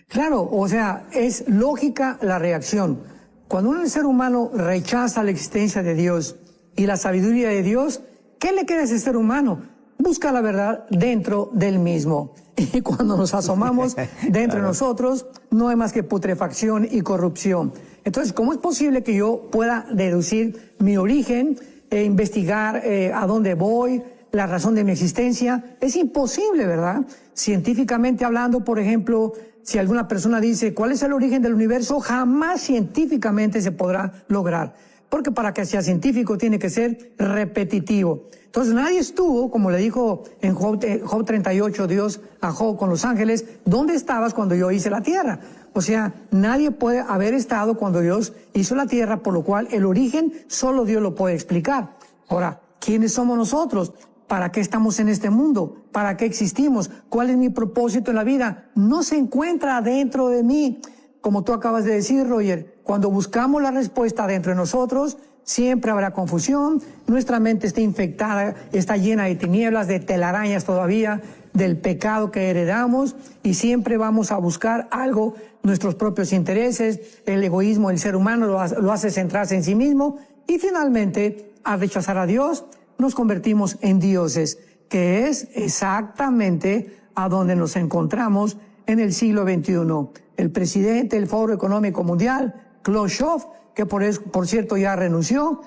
S2: Claro, o sea, es lógica la reacción. Cuando un ser humano rechaza la existencia de Dios y la sabiduría de Dios, ¿qué le queda a ese ser humano? Busca la verdad dentro del mismo. Y cuando nos asomamos dentro de nosotros, no hay más que putrefacción y corrupción. Entonces, ¿cómo es posible que yo pueda deducir mi origen, investigar a dónde voy, la razón de mi existencia? Es imposible, ¿verdad? Científicamente hablando, por ejemplo, si alguna persona dice ¿cuál es el origen del universo?, jamás científicamente se podrá lograr. Porque para que sea científico tiene que ser repetitivo. Entonces nadie estuvo, como le dijo en Job 38 Dios a Job con los ángeles, ¿dónde estabas cuando yo hice la tierra? O sea, nadie puede haber estado cuando Dios hizo la tierra, por lo cual el origen solo Dios lo puede explicar. Ahora, ¿quiénes somos nosotros? ¿Para qué estamos en este mundo? ¿Para qué existimos? ¿Cuál es mi propósito en la vida? No se encuentra dentro de mí. Como tú acabas de decir, Roger, cuando buscamos la respuesta dentro de nosotros, siempre habrá confusión, nuestra mente está infectada, está llena de tinieblas, de telarañas todavía, del pecado que heredamos, y siempre vamos a buscar algo, nuestros propios intereses, el egoísmo del ser humano lo hace centrarse en sí mismo, y finalmente, al rechazar a Dios, nos convertimos en dioses, que es exactamente a donde nos encontramos en el siglo XXI. El presidente del Foro Económico Mundial, Klaus Schwab, que por cierto ya renunció,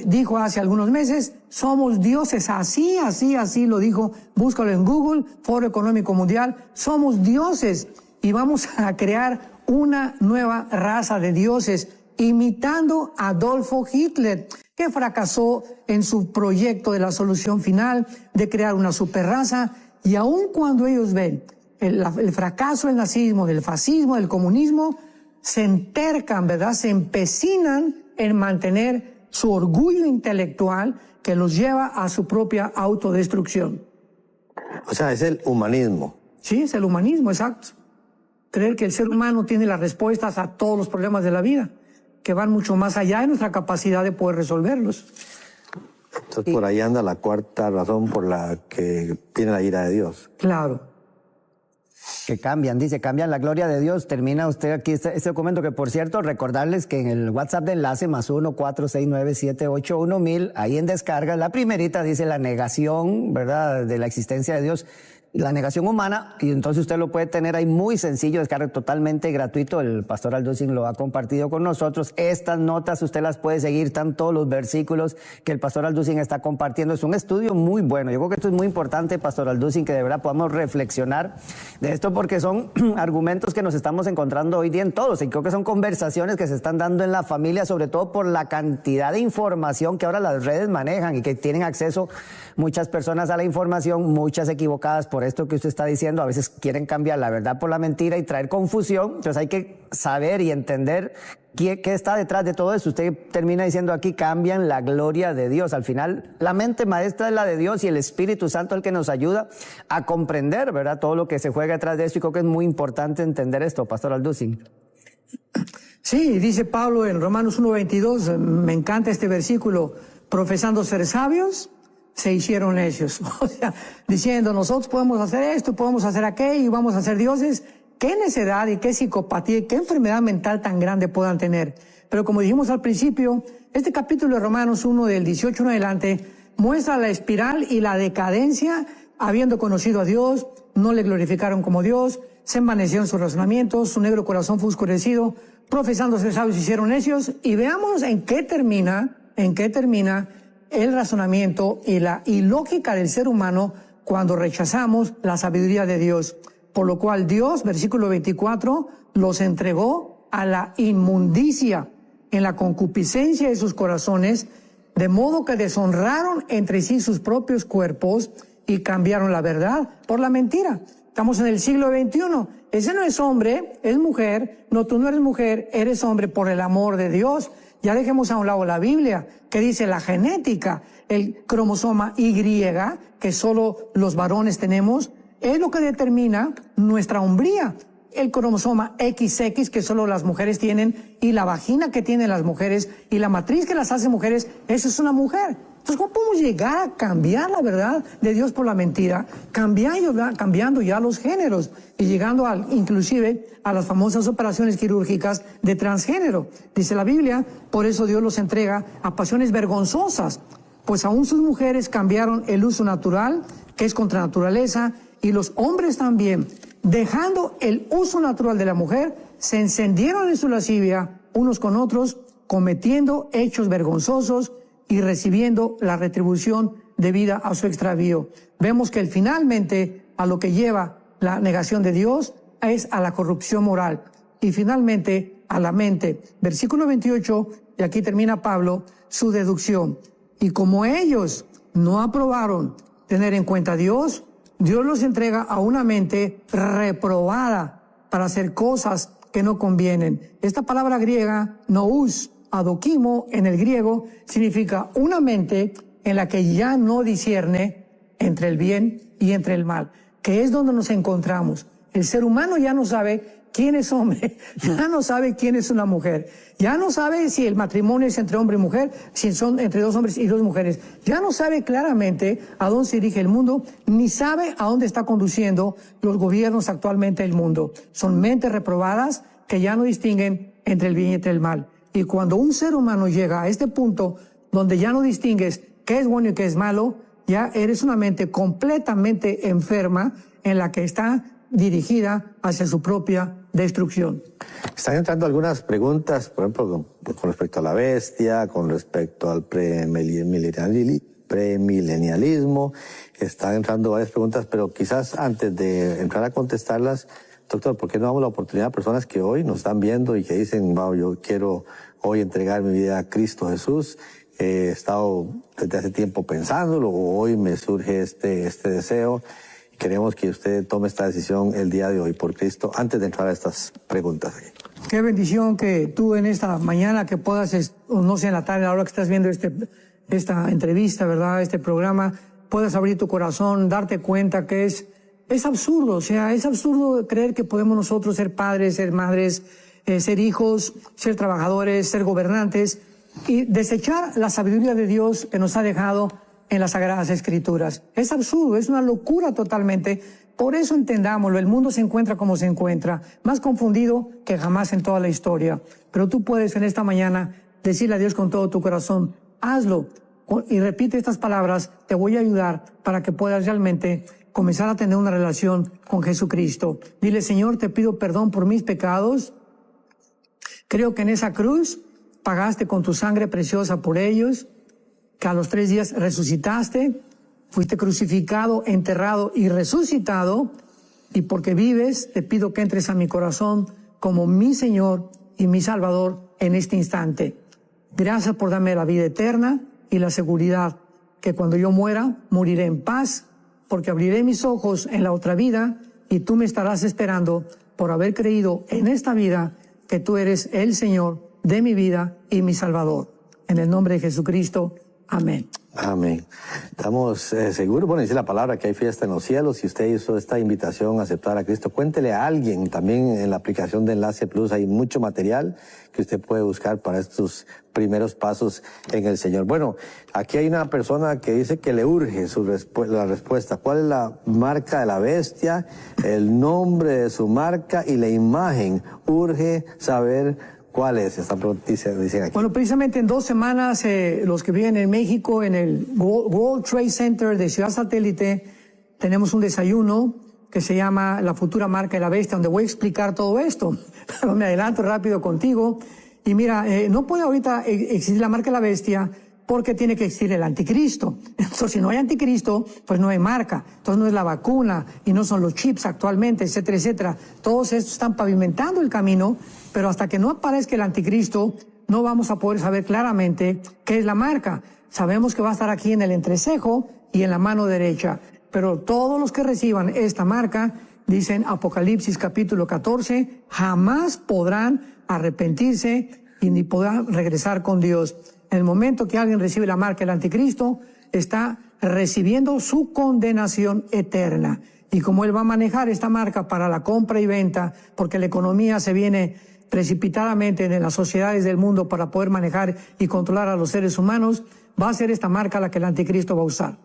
S2: dijo hace algunos meses, somos dioses, así lo dijo, búscalo en Google, Foro Económico Mundial, somos dioses y vamos a crear una nueva raza de dioses, imitando a Adolfo Hitler, que fracasó en su proyecto de la solución final de crear una superraza, y aun cuando ellos ven el fracaso del nazismo, del fascismo, del comunismo, se entercan, ¿verdad?, se empecinan en mantener su orgullo intelectual que los lleva a su propia autodestrucción.
S3: O sea, es el humanismo.
S2: Sí, es el humanismo, exacto. Creer que el ser humano tiene las respuestas a todos los problemas de la vida, que van mucho más allá de nuestra capacidad de poder resolverlos.
S3: Entonces, por ahí anda la cuarta razón por la que tiene la ira de Dios.
S2: Claro.
S4: Que cambian la gloria de Dios. Termina usted aquí este documento, que por cierto, recordarles que en el WhatsApp de enlace +1 469 781 1000, ahí en descarga, la primerita dice la negación, ¿verdad?, de la existencia de Dios, la negación humana, y entonces usted lo puede tener ahí muy sencillo, descarga totalmente gratuito. El pastor Alducin lo ha compartido con nosotros. Estas notas usted las puede seguir, están todos los versículos que el pastor Alducin está compartiendo. Es un estudio muy bueno. Yo creo que esto es muy importante, pastor Alducin, que de verdad podamos reflexionar de esto, porque son argumentos que nos estamos encontrando hoy día en todos, y creo que son conversaciones que se están dando en la familia, sobre todo por la cantidad de información que ahora las redes manejan y que tienen acceso muchas personas a la información, muchas equivocadas. Por por esto que usted está diciendo, a veces quieren cambiar la verdad por la mentira y traer confusión. Entonces hay que saber y entender qué está detrás de todo eso. Usted termina diciendo aquí, cambian la gloria de Dios. Al final, la mente maestra es la de Dios y el Espíritu Santo es el que nos ayuda a comprender, ¿verdad?, todo lo que se juega detrás de esto, y creo que es muy importante entender esto, Pastor Alducin.
S2: Sí, dice Pablo en Romanos 1:22, me encanta este versículo, profesando ser sabios, se hicieron necios. O sea, diciendo, nosotros podemos hacer esto, podemos hacer aquello, y vamos a ser dioses. ¿Qué necedad y qué psicopatía y qué enfermedad mental tan grande puedan tener? Pero como dijimos al principio, este capítulo de Romanos 1, del 18 en adelante, muestra la espiral y la decadencia. Habiendo conocido a Dios, no le glorificaron como Dios, se envanecieron sus razonamientos, su negro corazón fue oscurecido, profesando ser sabios se hicieron necios. Y veamos en qué termina el razonamiento y la ilógica del ser humano cuando rechazamos la sabiduría de Dios. Por lo cual Dios, versículo 24, los entregó a la inmundicia en la concupiscencia de sus corazones, de modo que deshonraron entre sí sus propios cuerpos y cambiaron la verdad por la mentira. Estamos en el siglo XXI. Ese no es hombre, es mujer. No, tú no eres mujer, eres hombre por el amor de Dios. Ya dejemos a un lado la Biblia, que dice la genética, el cromosoma Y, que solo los varones tenemos, es lo que determina nuestra hombría. El cromosoma XX, que solo las mujeres tienen, y la vagina que tienen las mujeres, y la matriz que las hace mujeres, eso es una mujer. Entonces, ¿cómo podemos llegar a cambiar la verdad de Dios por la mentira? Cambiando ya los géneros y llegando inclusive a las famosas operaciones quirúrgicas de transgénero. Dice la Biblia, por eso Dios los entrega a pasiones vergonzosas, pues aún sus mujeres cambiaron el uso natural, que es contra naturaleza, y los hombres también, dejando el uso natural de la mujer, se encendieron en su lascivia unos con otros, cometiendo hechos vergonzosos y recibiendo la retribución debida a su extravío. Vemos que finalmente a lo que lleva la negación de Dios es a la corrupción moral y finalmente a la mente. Versículo 28, y aquí termina Pablo su deducción. Y como ellos no aprobaron tener en cuenta a Dios, Dios los entrega a una mente reprobada para hacer cosas que no convienen. Esta palabra griega, nous, adokimo, en el griego, significa una mente en la que ya no discierne entre el bien y entre el mal, que es donde nos encontramos. El ser humano ya no sabe quién es hombre, ya no sabe quién es una mujer, ya no sabe si el matrimonio es entre hombre y mujer, si son entre dos hombres y dos mujeres, ya no sabe claramente a dónde se dirige el mundo, ni sabe a dónde está conduciendo los gobiernos actualmente del mundo. Son mentes reprobadas que ya no distinguen entre el bien y entre el mal. Y cuando un ser humano llega a este punto donde ya no distingues qué es bueno y qué es malo, ya eres una mente completamente enferma en la que está dirigida hacia su propia destrucción.
S3: Están entrando algunas preguntas, por ejemplo, con respecto a la bestia, con respecto al premilenialismo. Están entrando varias preguntas, pero quizás antes de entrar a contestarlas, doctor, ¿por qué no damos la oportunidad a personas que hoy nos están viendo y que dicen, wow, yo quiero hoy entregar mi vida a Cristo Jesús? He estado desde hace tiempo pensándolo, hoy me surge este deseo. Queremos que usted tome esta decisión el día de hoy por Cristo, antes de entrar a estas preguntas.
S2: Qué bendición que tú en esta mañana que puedas, o no sé, en la tarde, ahora que estás viendo esta entrevista, ¿verdad?, este programa, puedas abrir tu corazón, darte cuenta que es absurdo, o sea, es absurdo creer que podemos nosotros ser padres, ser madres, ser hijos, ser trabajadores, ser gobernantes y desechar la sabiduría de Dios que nos ha dejado en las Sagradas Escrituras. Es absurdo, es una locura totalmente. Por eso entendámoslo, el mundo se encuentra como se encuentra, más confundido que jamás en toda la historia. Pero tú puedes en esta mañana decirle a Dios con todo tu corazón, hazlo y repite estas palabras, te voy a ayudar para que puedas realmente comenzar a tener una relación con Jesucristo. Dile, Señor, te pido perdón por mis pecados. Creo que en esa cruz pagaste con tu sangre preciosa por ellos, que a los 3 días resucitaste, fuiste crucificado, enterrado y resucitado, y porque vives, te pido que entres a mi corazón como mi Señor y mi Salvador en este instante. Gracias por darme la vida eterna y la seguridad que cuando yo muera, moriré en paz porque abriré mis ojos en la otra vida y tú me estarás esperando por haber creído en esta vida que tú eres el Señor de mi vida y mi Salvador. En el nombre de Jesucristo, amén.
S3: Amén. Estamos seguros, bueno, dice la palabra que hay fiesta en los cielos. Si usted hizo esta invitación a aceptar a Cristo, cuéntele a alguien. También en la aplicación de Enlace Plus hay mucho material que usted puede buscar para estos primeros pasos en el Señor. Bueno, aquí hay una persona que dice que le urge la respuesta. ¿Cuál es la marca de la bestia? El nombre de su marca y la imagen. Urge saber ¿cuál es esta pregunta? Dicen aquí.
S2: Bueno, precisamente en 2 semanas, los que viven en México, en el World Trade Center de Ciudad Satélite, tenemos un desayuno que se llama La Futura Marca de la Bestia, donde voy a explicar todo esto. Pero me adelanto rápido contigo. Y mira, no puede ahorita existir la marca de la bestia porque tiene que existir el anticristo. Entonces, si no hay anticristo, pues no hay marca. Entonces no es la vacuna y no son los chips actualmente, etcétera, etcétera. Todos estos están pavimentando el camino, pero hasta que no aparezca el anticristo, no vamos a poder saber claramente qué es la marca. Sabemos que va a estar aquí en el entrecejo y en la mano derecha. Pero todos los que reciban esta marca, dicen Apocalipsis capítulo 14, jamás podrán arrepentirse y ni podrán regresar con Dios. En el momento que alguien recibe la marca del anticristo, está recibiendo su condenación eterna. Y como él va a manejar esta marca para la compra y venta, porque la economía se viene precipitadamente en las sociedades del mundo para poder manejar y controlar a los seres humanos, va a ser esta marca la que el anticristo va a usar.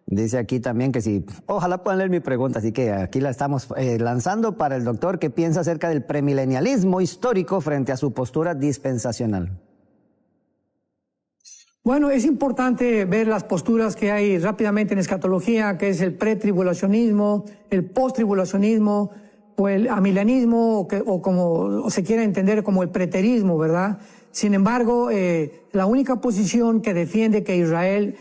S4: Dice aquí también que si, ojalá puedan leer mi pregunta, así que aquí la estamos lanzando para el doctor que piensa acerca del premilenialismo histórico frente a su postura dispensacional.
S2: Bueno, es importante ver las posturas que hay rápidamente en escatología, que es el pretribulacionismo, el posttribulacionismo, o el amilenismo, o como se quiera entender como el preterismo, ¿verdad? Sin embargo, la única posición que defiende que Israel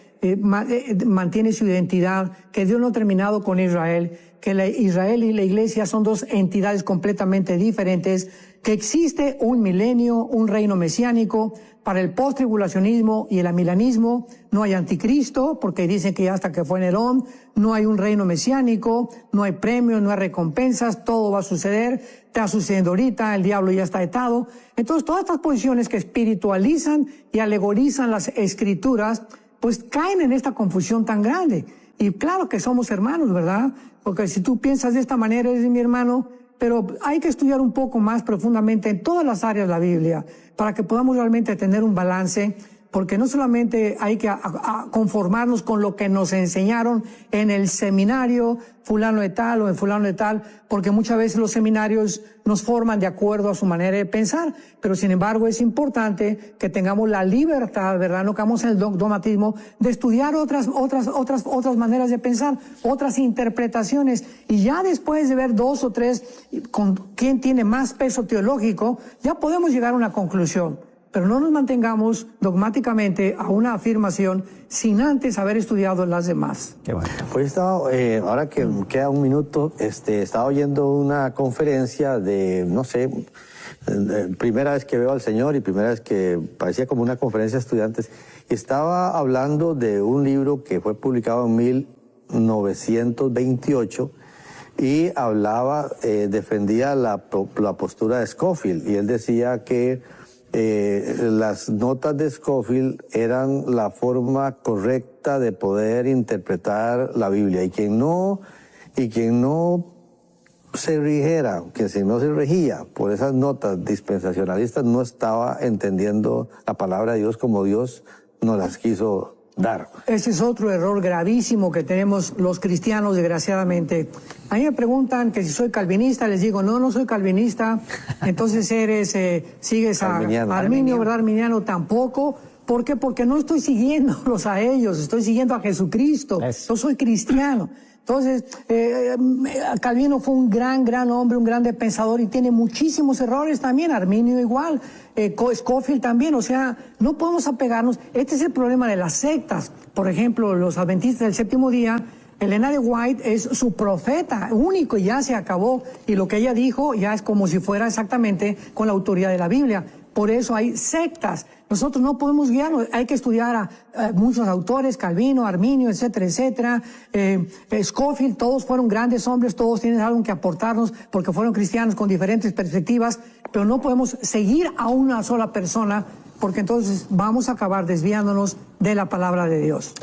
S2: mantiene su identidad, que Dios no ha terminado con Israel, que Israel y la iglesia son 2 entidades completamente diferentes, que existe un milenio, un reino mesiánico. Para el post-tribulacionismo y el amilanismo no hay anticristo, porque dicen que ya hasta que fue Nerón, no hay un reino mesiánico, no hay premios, no hay recompensas, todo va a suceder, está sucediendo ahorita, el diablo ya está atado. Entonces todas estas posiciones que espiritualizan y alegorizan las escrituras, pues caen en esta confusión tan grande. Y claro que somos hermanos, ¿verdad? Porque si tú piensas de esta manera, eres mi hermano, pero hay que estudiar un poco más profundamente en todas las áreas de la Biblia para que podamos realmente tener un balance, porque no solamente hay que conformarnos con lo que nos enseñaron en el seminario fulano de tal o en fulano de tal, porque muchas veces los seminarios nos forman de acuerdo a su manera de pensar, pero sin embargo es importante que tengamos la libertad, ¿verdad? No caemos en el dogmatismo de estudiar otras maneras de pensar, otras interpretaciones, y ya después de ver 2 o 3 con quién tiene más peso teológico, ya podemos llegar a una conclusión. Pero no nos mantengamos dogmáticamente a una afirmación sin antes haber estudiado las demás.
S3: Qué bueno. Pues estaba, ahora que queda un minuto, estaba oyendo una conferencia de, no sé, primera vez que veo al Señor y primera vez que parecía como una conferencia de estudiantes. Estaba hablando de un libro que fue publicado en 1928 y hablaba, defendía la postura de Scofield, y él decía que las notas de Scofield eran la forma correcta de poder interpretar la Biblia, y quien no se rigiera, que si no se regía por esas notas dispensacionalistas, no estaba entendiendo la palabra de Dios como Dios nos las quiso dar.
S2: Ese es otro error gravísimo que tenemos los cristianos, desgraciadamente. A mí me preguntan que si soy calvinista, les digo, no soy calvinista. Entonces sigues a Arminio, ¿verdad? Arminiano tampoco. ¿Por qué? Porque no estoy siguiéndolos a ellos, estoy siguiendo a Jesucristo. Yo soy cristiano. Entonces, Calvino fue un gran hombre, un grande pensador, y tiene muchísimos errores también, Arminio igual, Scofield también. O sea, no podemos apegarnos. Este es el problema de las sectas. Por ejemplo, los adventistas del séptimo día, Elena de White es su profeta único y ya se acabó. Y lo que ella dijo ya es como si fuera exactamente con la autoridad de la Biblia. Por eso hay sectas. Nosotros no podemos guiarnos. Hay que estudiar a muchos autores, Calvino, Arminio, etcétera, etcétera. Scofield, todos fueron grandes hombres, todos tienen algo que aportarnos porque fueron cristianos con diferentes perspectivas, pero no podemos seguir a una sola persona porque entonces vamos a acabar desviándonos de la palabra de Dios.